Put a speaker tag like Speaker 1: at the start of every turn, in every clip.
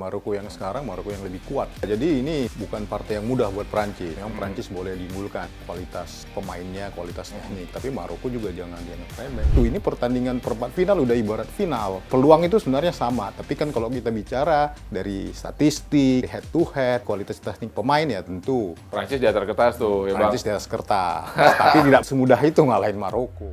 Speaker 1: Maroko yang sekarang, Maroko yang lebih kuat. Jadi ini bukan partai yang mudah buat Prancis. Memang Prancis boleh diunggulkan kualitas pemainnya, kualitas teknik, tapi Maroko juga jangan dianggap remeh. Tuh, ini pertandingan perempat final udah ibarat final. Peluang itu sebenarnya sama, tapi kan kalau kita bicara dari statistik, head to head, kualitas teknik pemain ya tentu
Speaker 2: Prancis di atas kertas tuh, ya Bang.
Speaker 1: Prancis di atas kertas. Tapi tidak semudah itu ngalahin Maroko.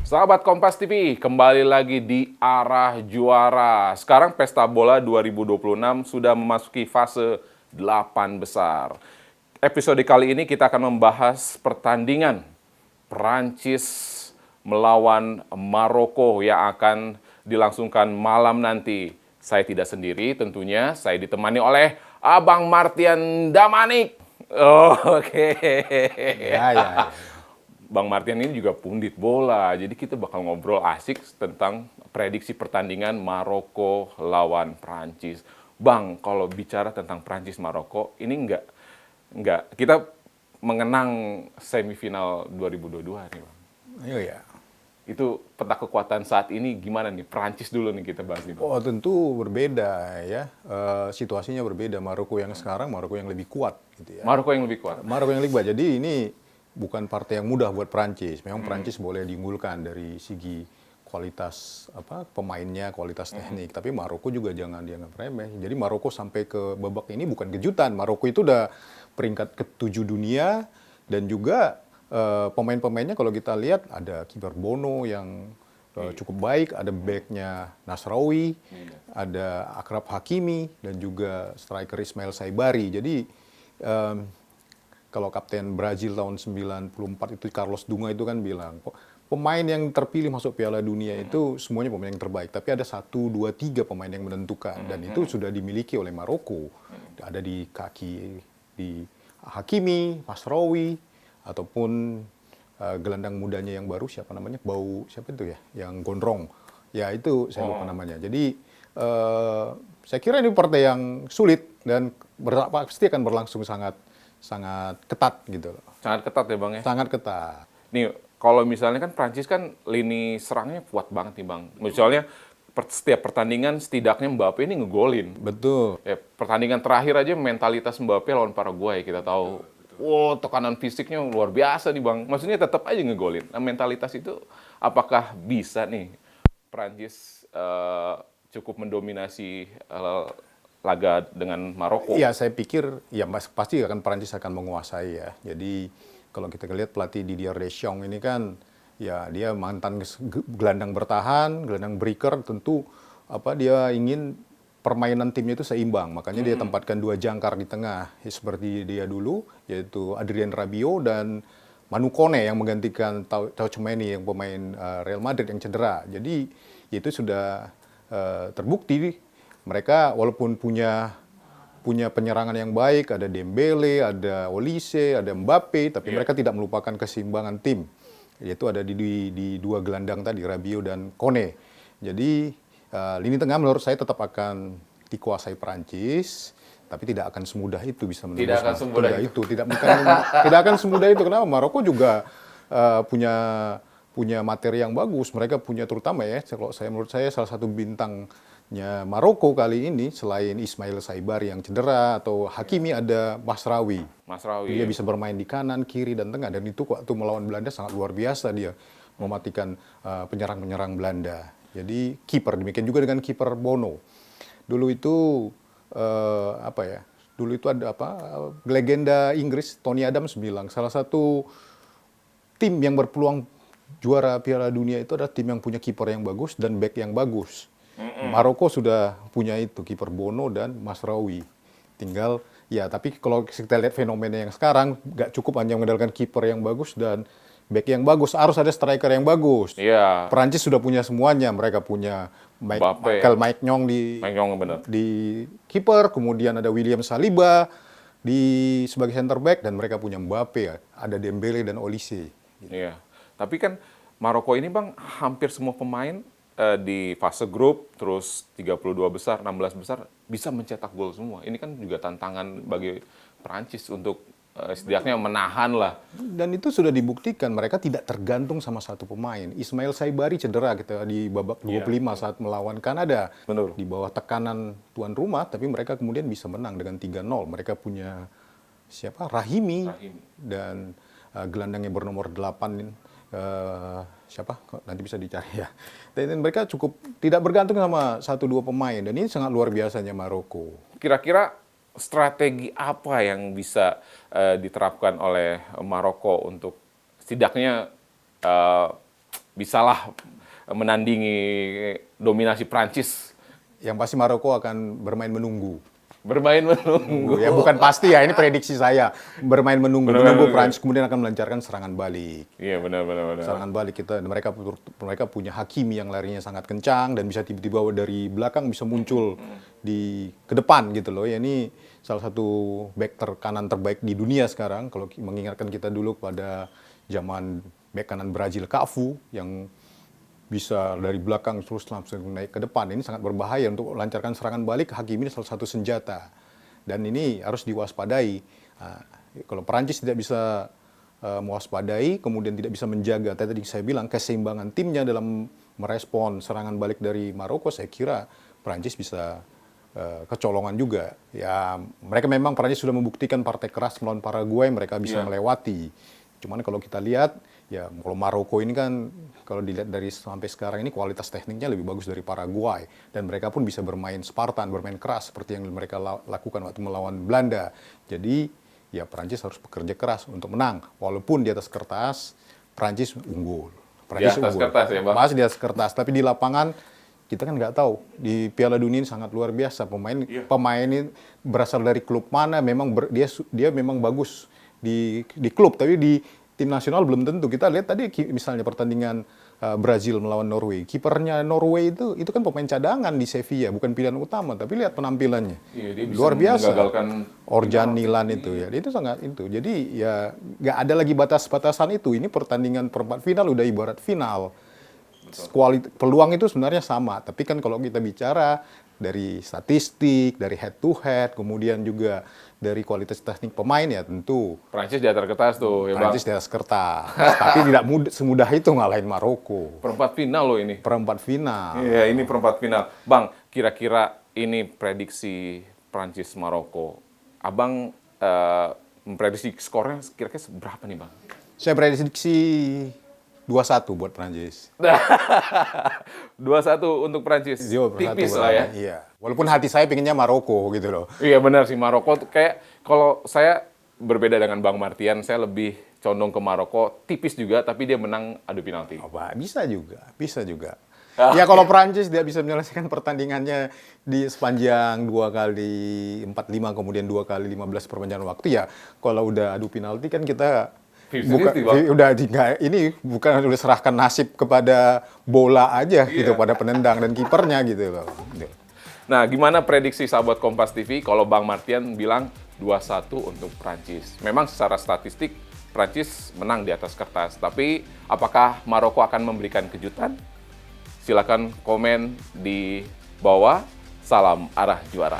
Speaker 2: Sahabat Kompas TV, kembali lagi di Arah Juara. Sekarang Pesta Bola 2026 sudah memasuki fase 8 besar. Episode kali ini kita akan membahas pertandingan Prancis melawan Maroko yang akan dilangsungkan malam nanti. Saya tidak sendiri tentunya, saya ditemani oleh Abang Martian Damanik. Oke.
Speaker 1: Ya.
Speaker 2: Bang Martian ini juga pundit bola, jadi kita bakal ngobrol asik tentang prediksi pertandingan Maroko lawan Prancis. Bang, kalau bicara tentang Prancis-Maroko, ini enggak kita mengenang semifinal 2022 nih, Bang.
Speaker 1: Iya.
Speaker 2: Itu peta kekuatan saat ini gimana nih? Prancis dulu nih kita bahas nih, Bang.
Speaker 1: Oh, tentu berbeda ya. Situasinya berbeda. Maroko yang sekarang, Maroko yang lebih kuat gitu ya.
Speaker 2: Maroko yang lebih kuat.
Speaker 1: Maroko yang lebih kuat. Jadi ini bukan partai yang mudah buat Prancis. Memang Prancis boleh diunggulkan dari segi kualitas pemainnya, kualitas teknik. Tapi Maroko juga jangan dianggap remeh. Jadi Maroko sampai ke babak ini bukan kejutan. Maroko itu udah peringkat ke-7 dunia dan juga pemain-pemainnya kalau kita lihat ada kiper Bono yang cukup baik, ada backnya Nasraoui, ada Achraf Hakimi dan juga striker Ismail Saibari. Jadi kalau kapten Brazil tahun 94 itu Carlos Dunga itu kan bilang, pemain yang terpilih masuk Piala Dunia itu semuanya pemain yang terbaik. Tapi ada 1, 2, 3 pemain yang menentukan. Dan itu sudah dimiliki oleh Maroko. Ada di kaki di Hakimi, Masraoui, ataupun gelandang mudanya yang baru, siapa namanya? Siapa itu ya? Yang gondrong. Ya itu saya lupa namanya. Jadi saya kira ini partai yang sulit dan pasti akan berlangsung sangat ketat gitu loh.
Speaker 2: Sangat ketat ya, Bang ya?
Speaker 1: Sangat ketat.
Speaker 2: Nih, kalau misalnya kan Prancis kan lini serangnya kuat banget nih, Bang. Misalnya setiap pertandingan setidaknya Mbappe ini ngegolin.
Speaker 1: Betul.
Speaker 2: Ya, pertandingan terakhir aja mentalitas Mbappe lawan Paraguay kita tahu. Wow, tekanan fisiknya luar biasa nih, Bang. Maksudnya tetap aja ngegolin. Nah, mentalitas itu apakah bisa nih Prancis cukup mendominasi laga dengan Maroko?
Speaker 1: Iya, saya pikir ya pasti Prancis akan menguasai ya. Jadi kalau kita lihat pelatih Didier Deschamps ini kan ya dia mantan gelandang bertahan, gelandang breaker, tentu dia ingin permainan timnya itu seimbang. Makanya dia tempatkan 2 jangkar di tengah seperti dia dulu, yaitu Adrien Rabiot dan Manu Kone yang menggantikan Tchao Tchouaméni yang pemain Real Madrid yang cedera. Jadi itu sudah terbukti mereka walaupun punya penyerangan yang baik, ada Dembele, ada Olise, ada Mbappe, tapi mereka tidak melupakan keseimbangan tim. Yaitu ada di 2 gelandang tadi, Rabiot dan Kone. Jadi lini tengah menurut saya tetap akan dikuasai Prancis, tapi tidak akan semudah itu bisa menembus.
Speaker 2: Tidak akan semudah itu.
Speaker 1: Tidak akan semudah itu. Kenapa? Maroko juga punya materi yang bagus. Mereka punya terutama ya, menurut saya salah satu bintangnya Maroko kali ini selain Ismail Saibari yang cedera atau Hakimi ada Masraoui. Dia bisa bermain di kanan, kiri dan tengah, dan itu waktu melawan Belanda sangat luar biasa dia mematikan penyerang-penyerang Belanda. Jadi kiper, demikian juga dengan kiper Bono. Dulu itu Dulu itu ada legenda Inggris Tony Adams bilang salah satu tim yang berpeluang juara Piala Dunia itu adalah tim yang punya kiper yang bagus dan back yang bagus. Maroko sudah punya itu, kiper Bono dan Masraoui. Tinggal tapi kalau kita lihat fenomena yang sekarang nggak cukup hanya mengandalkan kiper yang bagus dan back yang bagus, harus ada striker yang bagus.
Speaker 2: Iya.
Speaker 1: Prancis sudah punya semuanya, mereka punya Mike Nyong di kiper, kemudian ada William Saliba sebagai center back dan mereka punya Mbappe, ada Dembele dan Olise.
Speaker 2: Iya. Tapi kan Maroko ini, Bang, hampir semua pemain di fase grup, terus 32 besar, 16 besar bisa mencetak gol semua. Ini kan juga tantangan bagi Prancis untuk setidaknya menahan lah.
Speaker 1: Dan itu sudah dibuktikan, mereka tidak tergantung sama satu pemain. Ismail Saibari cedera kita di babak 25 saat melawan Kanada.
Speaker 2: Benar.
Speaker 1: Di bawah tekanan tuan rumah, tapi mereka kemudian bisa menang dengan 3-0. Mereka punya siapa? Rahimi. Dan gelandangnya bernomor 8, siapa? Nanti bisa dicari ya. Dan mereka cukup tidak bergantung sama 1-2 pemain. Dan ini sangat luar biasanya Maroko.
Speaker 2: Kira-kira strategi apa yang bisa diterapkan oleh Maroko untuk setidaknya bisalah menandingi dominasi Prancis?
Speaker 1: Yang pasti Maroko akan bermain menunggu.
Speaker 2: Bermain menunggu.
Speaker 1: Ya bukan pasti ya, ini prediksi saya. Bermain menunggu. Menunggu Prancis kemudian akan melancarkan serangan balik.
Speaker 2: Iya benar.
Speaker 1: Serangan balik mereka punya Hakimi yang larinya sangat kencang dan bisa tiba-tiba dari belakang bisa muncul ke depan gitu loh. Ya ini salah satu back kanan terbaik di dunia sekarang kalau mengingatkan kita dulu pada zaman back kanan Brazil Cafu yang bisa dari belakang terus langsung naik ke depan. Ini sangat berbahaya untuk lancarkan serangan balik. Hakimi ini salah satu senjata. Dan ini harus diwaspadai. Kalau Perancis tidak bisa mewaspadai, kemudian tidak bisa menjaga, tadi saya bilang, keseimbangan timnya dalam merespon serangan balik dari Maroko, saya kira Perancis bisa kecolongan juga. Ya, mereka memang Perancis sudah membuktikan partai keras melawan Paraguay, mereka bisa melewati. Cuman kalau kita lihat, ya kalau Maroko ini kan kalau dilihat dari sampai sekarang ini kualitas tekniknya lebih bagus dari Paraguay dan mereka pun bisa bermain Spartan, bermain keras seperti yang mereka lakukan waktu melawan Belanda. Jadi ya Prancis harus bekerja keras untuk menang walaupun di atas kertas Prancis unggul.
Speaker 2: Prancis di atas kertas ya, Bang.
Speaker 1: Masih di atas kertas, tapi di lapangan kita kan nggak tahu. Di Piala Dunia ini sangat luar biasa pemain ini berasal dari klub mana, memang dia memang bagus di klub, tapi di tim nasional belum tentu. Kita lihat tadi misalnya pertandingan Brazil melawan Norway. Kipernya Norway itu kan pemain cadangan di Sevilla, bukan pilihan utama, tapi lihat penampilannya.
Speaker 2: Iya, dia bisa
Speaker 1: luar biasa.
Speaker 2: menggagalkan
Speaker 1: Orjan Nilan itu ya. Itu sangat itu. Jadi ya nggak ada lagi batas-batasan itu. Ini pertandingan perempat final udah ibarat final. Peluang itu sebenarnya sama, tapi kan kalau kita bicara dari statistik, dari head to head, kemudian juga dari kualitas teknik pemain ya tentu
Speaker 2: Prancis di atas kertas tuh ya, Bang.
Speaker 1: Prancis di atas kertas. Tapi tidak semudah itu ngalahin Maroko.
Speaker 2: Perempat final loh ini.
Speaker 1: Perempat final.
Speaker 2: Iya, ini perempat final. Bang, kira-kira ini prediksi Prancis Maroko. Abang memprediksi skornya kira-kira berapa nih, Bang?
Speaker 1: Saya prediksi 2-1 buat Prancis.
Speaker 2: 2-1 untuk Prancis. Tipis lah ya.
Speaker 1: Iya. Walaupun hati saya pinginnya Maroko gitu loh.
Speaker 2: Iya benar sih, Maroko tuh kayak kalau saya berbeda dengan Bang Martian, saya lebih condong ke Maroko, tipis juga tapi dia menang adu penalti.
Speaker 1: Oh, bisa juga, bisa juga. Ya kalau Prancis dia bisa menyelesaikan pertandingannya di sepanjang 2 kali 45 kemudian 2 kali 15 perpanjangan waktu ya. Kalau udah adu penalti kan kita ini bukan udah serahkan nasib kepada bola aja gitu pada penendang dan kipernya gitu loh.
Speaker 2: Nah, gimana prediksi sahabat Kompas TV kalau Bang Martian bilang 2-1 untuk Prancis? Memang secara statistik Prancis menang di atas kertas, tapi apakah Maroko akan memberikan kejutan? Silakan komen di bawah. Salam arah juara.